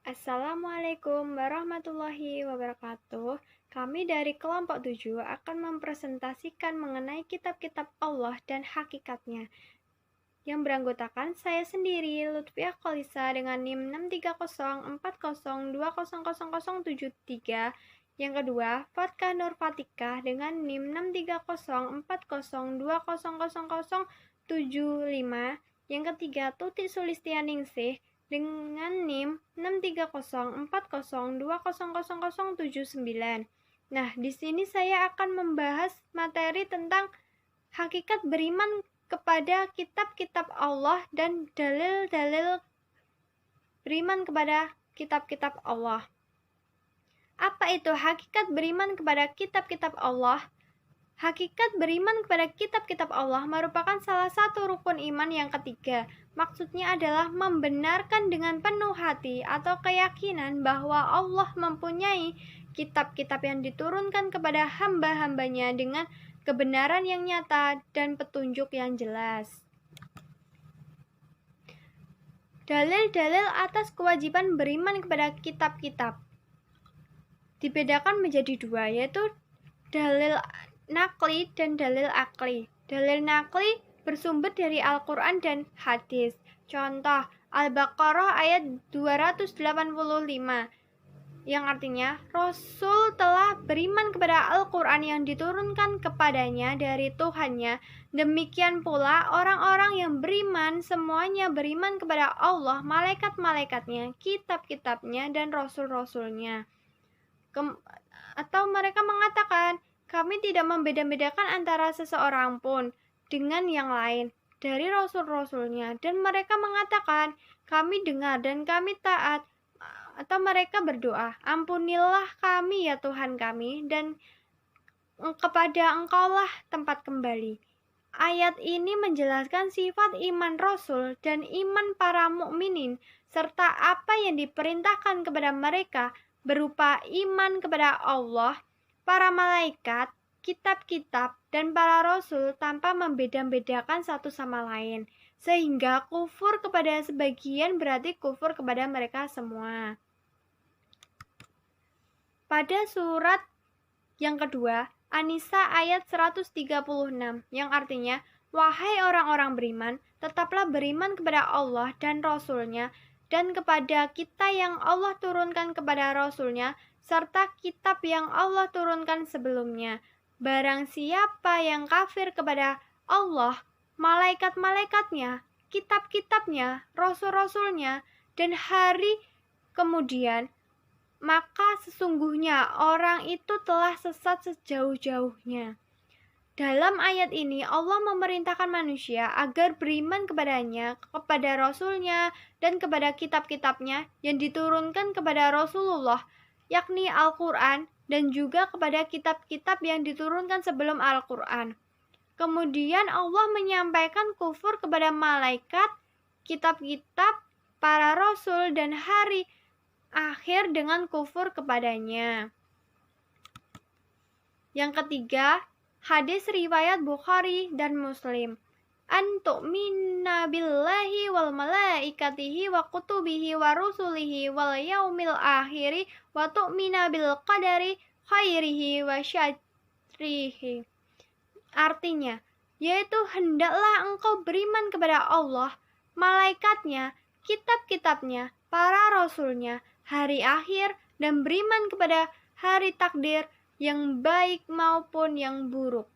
Assalamualaikum warahmatullahi wabarakatuh. Kami dari kelompok 7 akan mempresentasikan mengenai kitab-kitab Allah dan hakikatnya yang beranggotakan saya sendiri, Lutfiah Kolisa dengan NIM 63040200073. Yang kedua, Fatkah Nur Fatikah dengan NIM 63040200075. Yang ketiga, Tuti Sulistianingsih dengan NIM 63040200079. Nah, di sini saya akan membahas materi tentang hakikat beriman kepada kitab-kitab Allah dan dalil-dalil beriman kepada kitab-kitab Allah. Apa itu hakikat beriman kepada kitab-kitab Allah? Hakikat beriman kepada kitab-kitab Allah merupakan salah satu rukun iman yang ketiga. Maksudnya adalah membenarkan dengan penuh hati atau keyakinan bahwa Allah mempunyai kitab-kitab yang diturunkan kepada hamba-hambanya dengan kebenaran yang nyata dan petunjuk yang jelas. Dalil-dalil atas kewajiban beriman kepada kitab-kitab dibedakan menjadi dua, yaitu dalil nakli dan dalil akli. Dalil nakli bersumber dari Al-Quran dan hadis. Contoh, Al-Baqarah ayat 285, yang artinya Rasul telah beriman kepada Al-Quran yang diturunkan kepadanya dari Tuhannya. Demikian pula orang-orang yang beriman semuanya beriman kepada Allah, malaikat-malaikatnya, kitab-kitabnya, dan rasul-rasulnya. Atau mereka mengatakan, kami tidak membeda-bedakan antara seseorang pun dengan yang lain dari rasul-rasulnya. Dan mereka mengatakan, kami dengar dan kami taat. Atau mereka berdoa, ampunilah kami ya Tuhan kami, dan kepada Engkaulah tempat kembali. Ayat ini menjelaskan sifat iman Rasul dan iman para mukminin, serta apa yang diperintahkan kepada mereka berupa iman kepada Allah, para malaikat, kitab-kitab, dan para rasul tanpa membeda-bedakan satu sama lain. Sehingga kufur kepada sebagian berarti kufur kepada mereka semua. Pada surat yang kedua, An-Nisa ayat 136, yang artinya, wahai orang-orang beriman, tetaplah beriman kepada Allah dan Rasul-Nya, dan kepada kita yang Allah turunkan kepada Rasul-Nya, serta kitab yang Allah turunkan sebelumnya. Barang siapa yang kafir kepada Allah, malaikat-malaikatnya, kitab-kitabnya, rasul-rasulnya, dan hari kemudian, maka sesungguhnya orang itu telah sesat sejauh-jauhnya. Dalam ayat ini Allah memerintahkan manusia agar beriman kepadanya, kepada Rasulnya, dan kepada kitab-kitabnya yang diturunkan kepada Rasulullah, yakni Al-Quran, dan juga kepada kitab-kitab yang diturunkan sebelum Al-Quran. Kemudian Allah menyampaikan kufur kepada malaikat, kitab-kitab, para Rasul, dan hari akhir dengan kufur kepadanya. Yang ketiga, hadis riwayat Bukhari dan Muslim. An tu'minna billahi wal malaikatihi wa kutubihi wa rusulihi wal yaumil akhiri wa tu'minna bil qadari khairihi wa syarrihi. Artinya, yaitu hendaklah engkau beriman kepada Allah, malaikatnya, kitab-kitabnya, para rasulnya, hari akhir, dan beriman kepada hari takdir yang baik maupun yang buruk.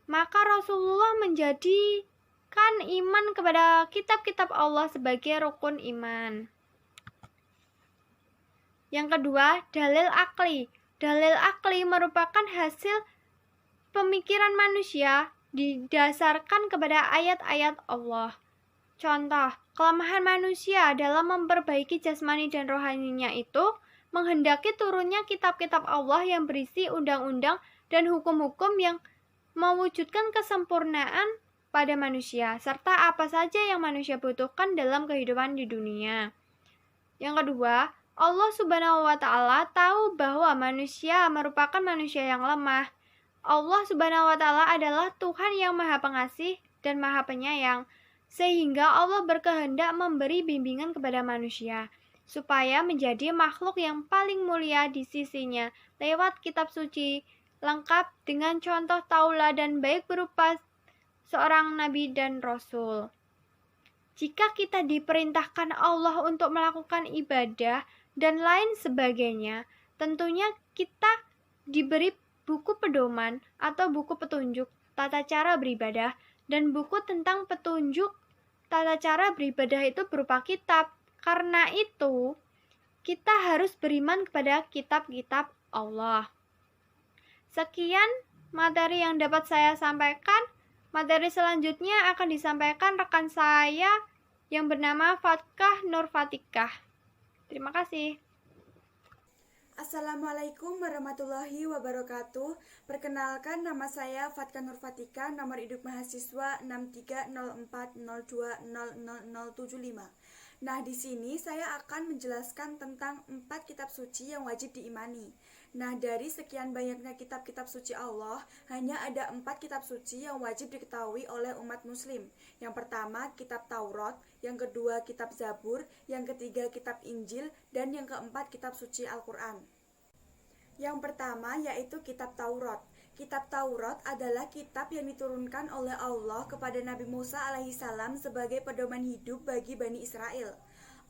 Maka Rasulullah menjadikan iman kepada kitab-kitab Allah sebagai rukun iman. Yang kedua, dalil akli. Dalil akli merupakan hasil pemikiran manusia didasarkan kepada ayat-ayat Allah. Contoh, kelemahan manusia dalam memperbaiki jasmani dan rohaninya itu menghendaki turunnya kitab-kitab Allah yang berisi undang-undang dan hukum-hukum yang mewujudkan kesempurnaan pada manusia, serta apa saja yang manusia butuhkan dalam kehidupan di dunia. Yang kedua, Allah Subhanahu wa Ta'ala tahu bahwa manusia merupakan manusia yang lemah. Allah Subhanahu wa Ta'ala adalah Tuhan yang Maha Pengasih dan Maha Penyayang, sehingga Allah berkehendak memberi bimbingan kepada manusia. supaya menjadi makhluk yang paling mulia di sisinya lewat kitab suci, lengkap dengan contoh tauladan baik berupa seorang nabi dan rasul. Jika kita diperintahkan Allah untuk melakukan ibadah dan lain sebagainya, tentunya kita diberi buku pedoman atau buku petunjuk tata cara beribadah, dan buku tentang petunjuk tata cara beribadah itu berupa kitab. Karena itu, kita harus beriman kepada kitab-kitab Allah. Sekian materi yang dapat saya sampaikan. Materi selanjutnya akan disampaikan rekan saya yang bernama Fatkah Nurfatikah. Terima kasih. Assalamualaikum warahmatullahi wabarakatuh. Perkenalkan, nama saya Fatkah Nurfatikah, nomor induk mahasiswa 630402000075. Nah, di sini saya akan menjelaskan tentang 4 kitab suci yang wajib diimani. Nah, dari sekian banyaknya kitab-kitab suci Allah, hanya ada 4 kitab suci yang wajib diketahui oleh umat muslim. Yang pertama, kitab Taurat, yang kedua, kitab Zabur, yang ketiga, kitab Injil, dan yang keempat, kitab suci Al-Quran. Yang pertama yaitu kitab Taurat. Kitab Taurat adalah kitab yang diturunkan oleh Allah kepada Nabi Musa alaihissalam sebagai pedoman hidup bagi Bani Israel.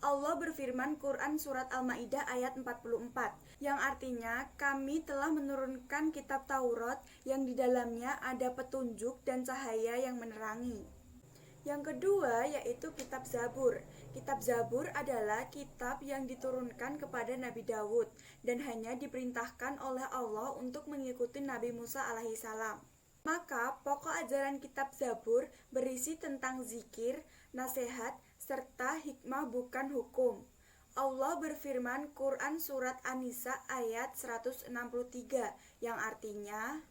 Allah berfirman Quran Surat Al-Ma'idah ayat 44, yang artinya kami telah menurunkan kitab Taurat yang di dalamnya ada petunjuk dan cahaya yang menerangi. Yang kedua yaitu kitab Zabur. Kitab Zabur adalah kitab yang diturunkan kepada Nabi Daud dan hanya diperintahkan oleh Allah untuk mengikuti Nabi Musa alaihissalam. Maka pokok ajaran kitab Zabur berisi tentang zikir, nasihat, serta hikmah bukan hukum. Allah berfirman Quran Surat An-Nisa ayat 163 yang artinya,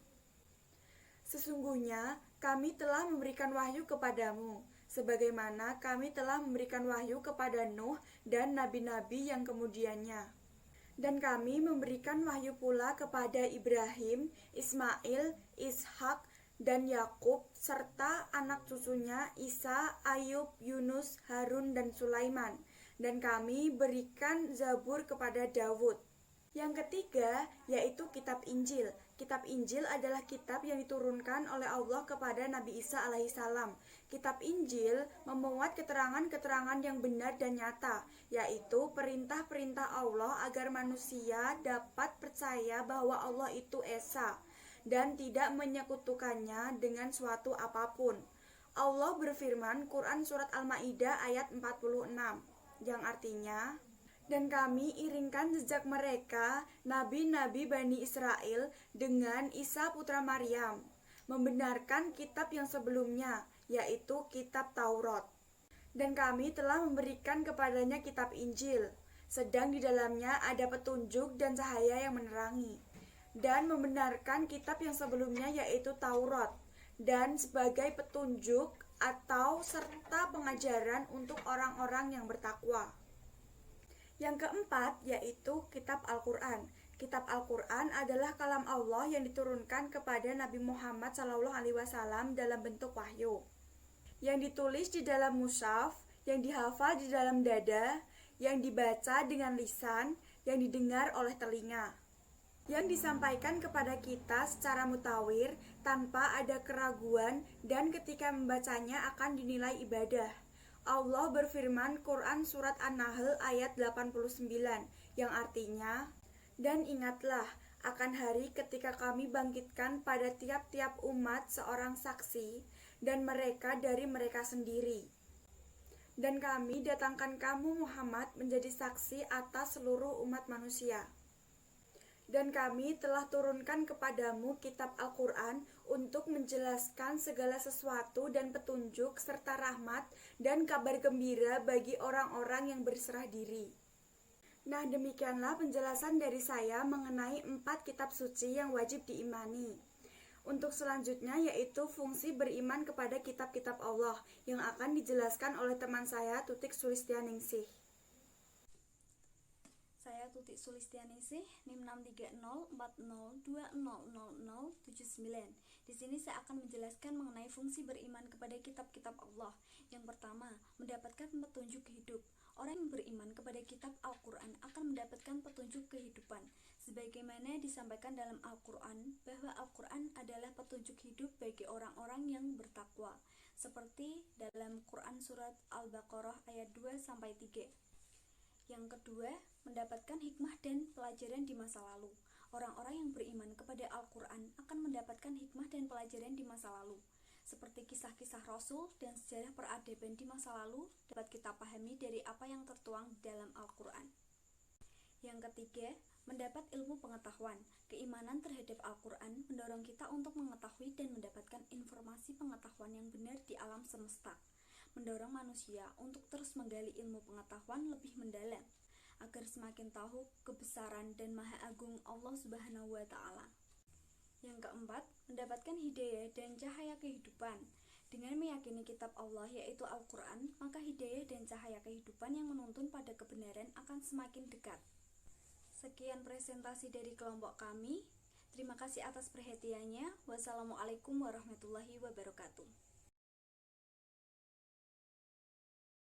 sesungguhnya kami telah memberikan wahyu kepadamu, sebagaimana kami telah memberikan wahyu kepada Nuh dan nabi-nabi yang kemudiannya. Dan kami memberikan wahyu pula kepada Ibrahim, Ismail, Ishak, dan Yakub, serta anak cucunya Isa, Ayub, Yunus, Harun, dan Sulaiman. Dan kami berikan Zabur kepada Daud. Yang ketiga yaitu kitab Injil. Kitab Injil adalah kitab yang diturunkan oleh Allah kepada Nabi Isa alaihissalam. Kitab Injil memuat keterangan-keterangan yang benar dan nyata, yaitu perintah-perintah Allah agar manusia dapat percaya bahwa Allah itu Esa dan tidak menyekutukannya dengan suatu apapun. Allah berfirman Quran Surat Al-Ma'idah ayat 46, yang artinya, dan kami iringkan jejak mereka, nabi-nabi Bani Israel, dengan Isa putra Maryam, membenarkan kitab yang sebelumnya, yaitu kitab Taurat. Dan kami telah memberikan kepadanya kitab Injil, sedang di dalamnya ada petunjuk dan cahaya yang menerangi, dan membenarkan kitab yang sebelumnya yaitu Taurat, dan sebagai petunjuk atau serta pengajaran untuk orang-orang yang bertakwa. Yang keempat yaitu kitab Al-Quran. Kitab Al-Quran adalah kalam Allah yang diturunkan kepada Nabi Muhammad SAW dalam bentuk wahyu, yang ditulis di dalam mushaf, yang dihafal di dalam dada, yang dibaca dengan lisan, yang didengar oleh telinga, yang disampaikan kepada kita secara mutawir tanpa ada keraguan, dan ketika membacanya akan dinilai ibadah. Allah berfirman Quran Surat An-Nahl ayat 89 yang artinya, dan ingatlah akan hari ketika kami bangkitkan pada tiap-tiap umat seorang saksi, dan mereka dari mereka sendiri. Dan kami datangkan kamu Muhammad menjadi saksi atas seluruh umat manusia. Dan kami telah turunkan kepadamu kitab Al-Quran untuk menjelaskan segala sesuatu dan petunjuk serta rahmat dan kabar gembira bagi orang-orang yang berserah diri. Nah, demikianlah penjelasan dari saya mengenai 4 kitab suci yang wajib diimani. Untuk selanjutnya yaitu fungsi beriman kepada kitab-kitab Allah yang akan dijelaskan oleh teman saya Tutik Sulistianingsih. Saya saya Tutik Sulistianingsih, NIM 63040200079. Di sini saya akan menjelaskan mengenai fungsi beriman kepada kitab-kitab Allah. Yang pertama, mendapatkan petunjuk hidup. Orang yang beriman kepada kitab Al-Quran akan mendapatkan petunjuk kehidupan. Sebagaimana disampaikan dalam Al-Quran, bahwa Al-Quran adalah petunjuk hidup bagi orang-orang yang bertakwa. Seperti dalam Quran Surat Al-Baqarah ayat 2-3. Yang kedua, mendapatkan hikmah dan pelajaran di masa lalu. Orang-orang yang beriman kepada Al-Quran akan mendapatkan hikmah dan pelajaran di masa lalu. Seperti kisah-kisah Rasul dan sejarah peradaban di masa lalu dapat kita pahami dari apa yang tertuang di dalam Al-Quran. Yang ketiga, mendapat ilmu pengetahuan. Keimanan terhadap Al-Quran mendorong kita untuk mengetahui dan mendapatkan informasi pengetahuan yang benar di alam semesta. Mendorong manusia untuk terus menggali ilmu pengetahuan lebih mendalam, agar semakin tahu kebesaran dan maha agung Allah Subhanahu wa Ta'ala. Yang keempat, mendapatkan hidayah dan cahaya kehidupan. Dengan meyakini kitab Allah yaitu Al-Quran, maka hidayah dan cahaya kehidupan yang menuntun pada kebenaran akan semakin dekat. Sekian presentasi dari kelompok kami. Terima kasih atas perhatiannya. Wassalamualaikum warahmatullahi wabarakatuh.